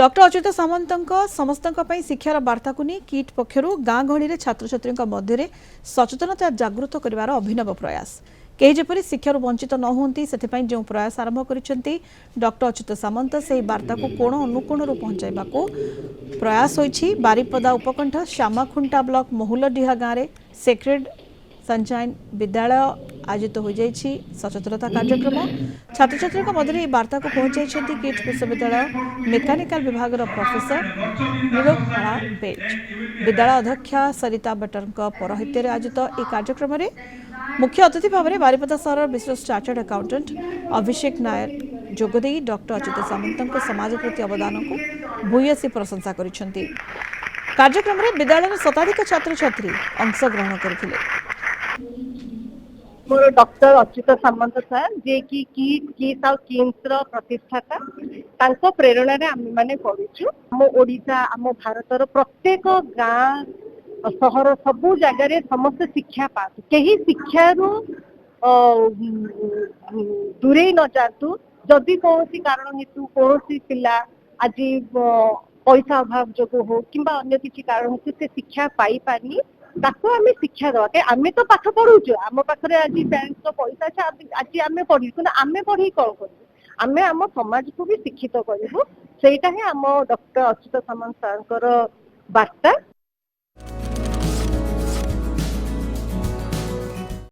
Doctor Achyut सामंत समस्त शिक्षार वार्ता को नहीं किट पक्षर गाँ गहली छात्र छात्री मध्य सचेतनता जागृत कर अभिनव प्रयास कई जपरी शिक्षार वंचित न होती से जो प्रयास आरंभ कर डॉक्टर अच्युत सामंत से वार्ता को कोण अनुकोण पहुंचाइबा को प्रयास होईछि। बारिपदा उपकंठ श्यामाखुंटा ब्लॉक महुलडीहा गाँव में सेक्रेड सनशाइन विद्यालय आयोजित हो जाइछि सचेतनता कार्यक्रम छात्र छात्री मध्य वार्ता को पहुंचाई किट विश्वविद्यालय मेकानिकल विभाग प्रोफेसर नीलोखला बेज विद्यालय अध्यक्षा सरिता बटर पौरोहित्य आयोजित यह कार्यक्रम में मुख्य अतिथि भाव में बारिपदा सहर विशिष्ट चार्टर्ड अकाउंटेंट अभिषेक नायर जोगदे डॉक्टर अच्युत सामंत समाज प्रति अवदान को भूयसी प्रशंसा करिसेंति। कार्यक्रम में विद्यालय शताधिक छात्र छात्री अंशग्रहण करथिले। मोर डॉक्टर अच्युत सामंत सर जे कि किट आउ किम्स प्रतिष्ठाता तांको प्रेरणा रे आम माने पढुछु। हम ओडिसा आम भारतर प्रत्येक गाँ सहर सबु जगह समस्त शिक्षा पातु कहीं शिक्षारू दूरे न जातु। जदि कौन कारण हेतु कौन पिला आज पैसा अभाव जो हो कि अन्य किसी कारण हेतु से शिक्षा पाई पानी ताको आमे शिक्षा दवा आमे तो पाठ पढ़ुଛୁ आम पाखे आज बैंक तो पैसा अच्छे आज आम पढ़ी आमे पढ़ी कौन करूँ आमे आम समाज को भी शिक्षित करूँ। सेटा ही आम डॉक्टर अच्युत सामंत सर वार्ता।